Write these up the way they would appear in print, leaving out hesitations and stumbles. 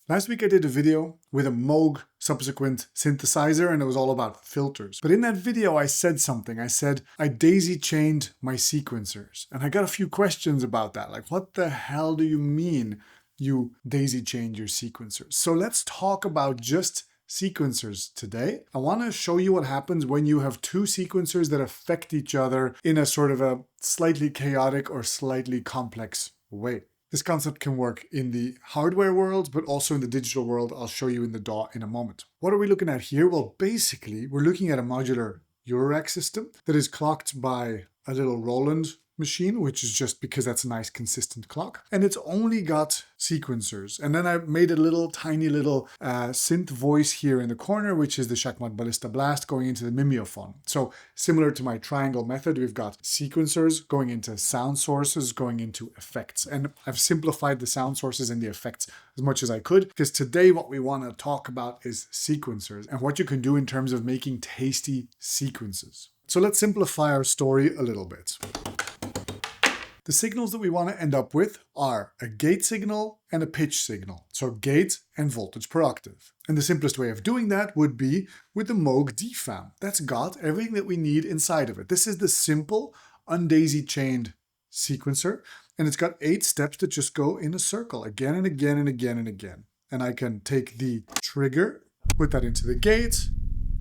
Last week I did a video with a Moog subsequent synthesizer and it was all about filters. But in that video I said something. I said I daisy chained my sequencers. And I got a few questions about that. Like, what the hell do you mean you daisy chained your sequencers? So let's talk about just sequencers today. I want to show you what happens when you have two sequencers that affect each other in a sort of a slightly chaotic or slightly complex way. This concept can work in the hardware world, but also in the digital world. I'll show you in the DAW in a moment. What are we looking at here? Well, basically, we're looking at a modular eurorack system that is clocked by a little Roland machine, which is just because that's a nice consistent clock. And it's only got sequencers. And then I made a little tiny little synth voice here in the corner, which is the Shakmat Ballista Blast going into the mimeophone. So similar to my triangle method, we've got sequencers going into sound sources, going into effects. And I've simplified the sound sources and the effects as much as I could, because today what we want to talk about is sequencers and what you can do in terms of making tasty sequences. So let's simplify our story a little bit. The signals that we want to end up with are a gate signal and a pitch signal. So gate and voltage per octave. And the simplest way of doing that would be with the Moog DFAM. That's got everything that we need inside of it. This is the simple, undaisy chained sequencer. And it's got 8 steps that just go in a circle again and again and again and again. And I can take the trigger, put that into the gate,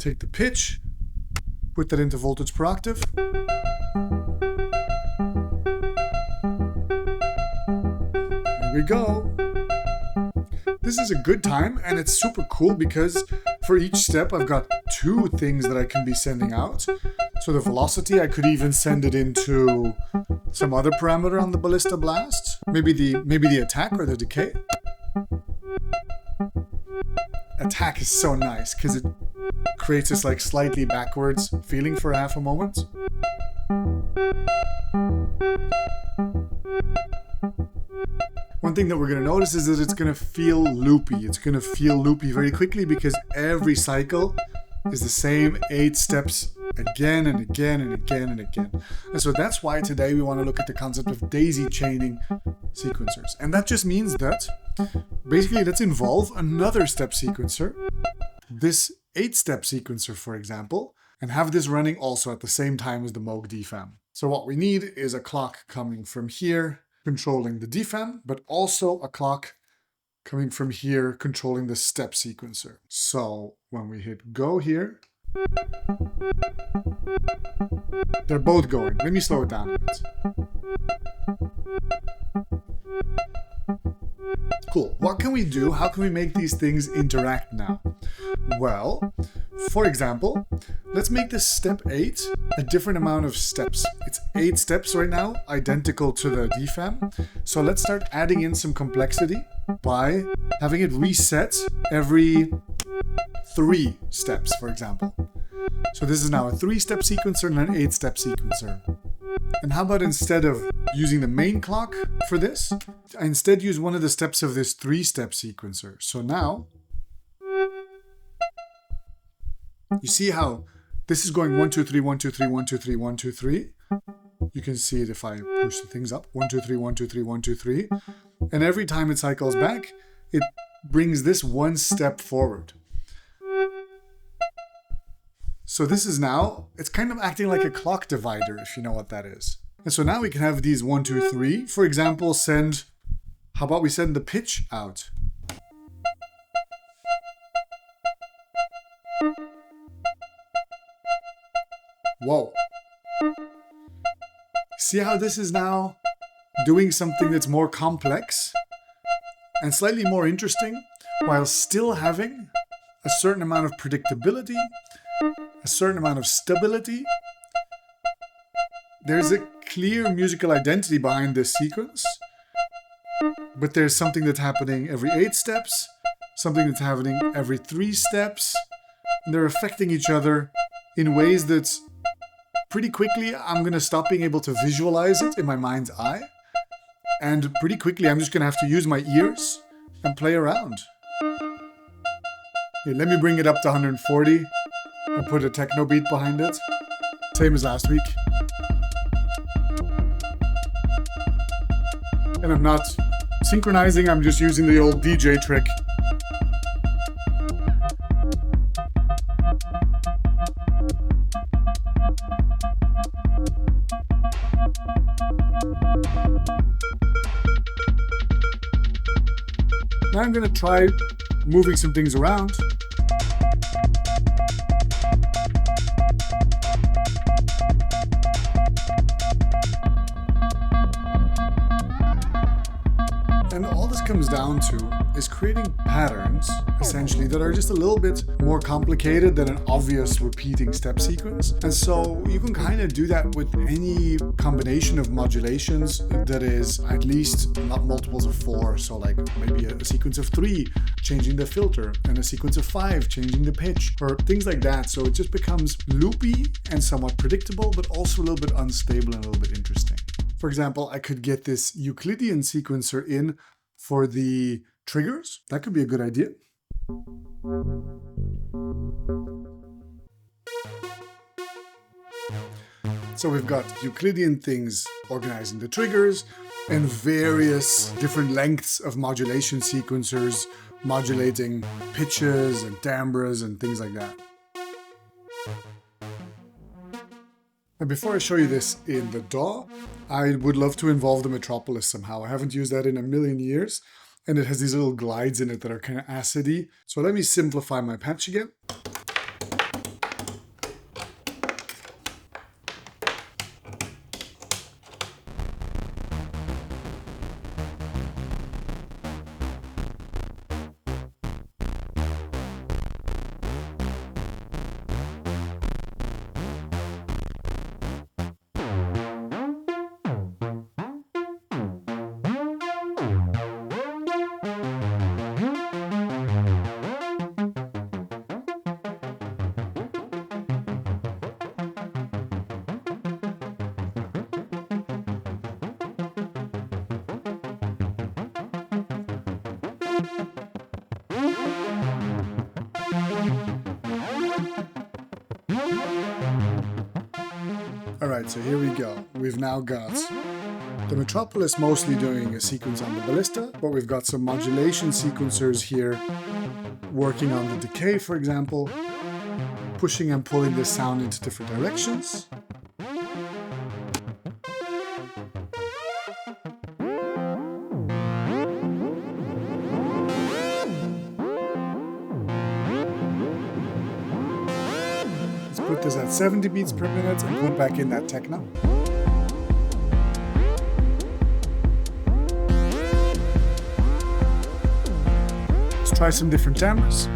take the pitch, put that into voltage per octave. We go. This is a good time and it's super cool because for each step I've got 2 things that I can be sending out. So the velocity, I could even send it into some other parameter on the Ballista Blast. Maybe the attack or the decay. Attack is so nice because it creates this like slightly backwards feeling for half a moment. One thing that we're going to notice is that it's going to feel loopy. It's going to feel loopy very quickly because every cycle is the same 8 steps again and again and again and again. And so that's why today we want to look at the concept of daisy chaining sequencers. And that just means that basically let's involve another step sequencer, this 8-step sequencer, for example, and have this running also at the same time as the Moog DFAM. So what we need is a clock coming from here, controlling the DFAM, but also a clock coming from here, controlling the step sequencer. So when we hit go here, they're both going. Let me slow it down a bit. Cool. What can we do? How can we make these things interact now? Well, for example, let's make this step 8 a different amount of steps. It's 8 steps right now, identical to the DFAM. So let's start adding in some complexity by having it reset every 3 steps, for example. So this is now a 3-step sequencer and an 8-step sequencer. And how about instead of using the main clock for this, I instead use one of the steps of this 3-step sequencer. So now, you see how this is going 1, 2, 3, 1, 2, 3, 1, 2, 3, 1, 2, 3. You can see it if I push the things up. 1, 2, 3, 1, 2, 3, 1, 2, 3. And every time it cycles back, it brings this 1 step forward. So this is now, it's kind of acting like a clock divider, if you know what that is. And so now we can have these 1, 2, 3. For example, how about we send the pitch out? Whoa. See how this is now doing something that's more complex and slightly more interesting while still having a certain amount of predictability, a certain amount of stability. There's a clear musical identity behind this sequence, but there's something that's happening every 8 steps, something that's happening every 3 steps, and they're affecting each other in ways that's pretty quickly I'm going to stop being able to visualize it in my mind's eye, and pretty quickly I'm just going to have to use my ears and play around. Here, let me bring it up to 140 and put a techno beat behind it. Same as last week. And I'm not synchronizing, I'm just using the old DJ trick Now I'm going to try moving some things around. And all this comes down to is creating patterns, essentially, that are just a little bit more complicated than an obvious repeating step sequence. And so you can kind of do that with any combination of modulations that is at least not multiples of 4. So like maybe a sequence of 3, changing the filter, and a sequence of 5, changing the pitch, or things like that. So it just becomes loopy and somewhat predictable, but also a little bit unstable and a little bit interesting. For example, I could get this Euclidean sequencer in for the triggers. That could be a good idea. So we've got Euclidean things organizing the triggers and various different lengths of modulation sequencers modulating pitches and timbres and things like that. And before I show you this in the DAW, I would love to involve the Metropolis somehow. I haven't used that in a million years, and it has these little glides in it that are kind of acidy. So let me simplify my patch again. Alright, so here we go. We've now got the Metropolis mostly doing a sequence on the ballista, but we've got some modulation sequencers here working on the decay, for example, pushing and pulling this sound into different directions. Put this at 70 beats per minute and put back in that techno. Let's try some different timbres.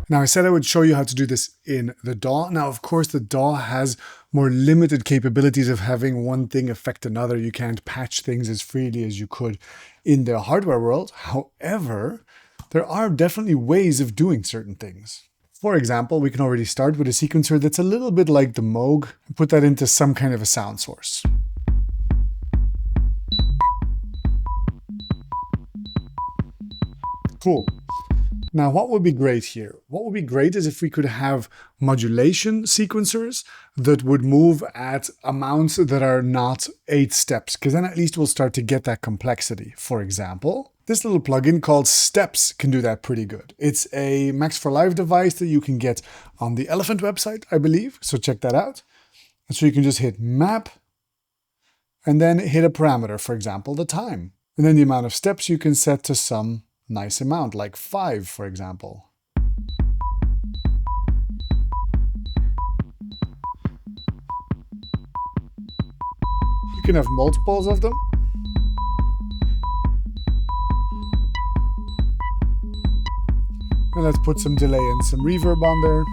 Now, I said I would show you how to do this in the DAW. Now, of course, the DAW has more limited capabilities of having one thing affect another. You can't patch things as freely as you could in the hardware world. However, there are definitely ways of doing certain things. For example, we can already start with a sequencer that's a little bit like the Moog and put that into some kind of a sound source. Cool. Now, what would be great here? What would be great is if we could have modulation sequencers that would move at amounts that are not 8 steps, because then at least we'll start to get that complexity. For example, this little plugin called Steps can do that pretty good. It's a Max for Live device that you can get on the Elephant website, I believe. So check that out. And so you can just hit map and then hit a parameter, for example, the time. And then the amount of steps you can set to some nice amount, like 5, for example. You can have multiples of them. And let's put some delay and some reverb on there.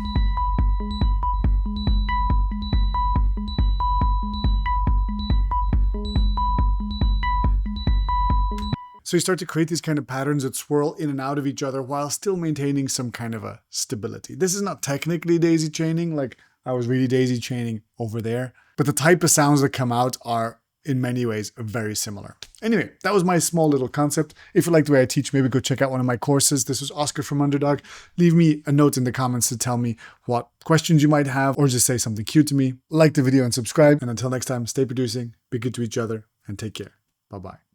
So you start to create these kind of patterns that swirl in and out of each other while still maintaining some kind of a stability. This is not technically daisy chaining, like I was really daisy chaining over there, but the type of sounds that come out are in many ways very similar. Anyway, that was my small little concept. If you like the way I teach, maybe go check out one of my courses. This was Oscar from Underdog. Leave me a note in the comments to tell me what questions you might have, or just say something cute to me. Like the video and subscribe. And until next time, stay producing, be good to each other, and take care. Bye-bye.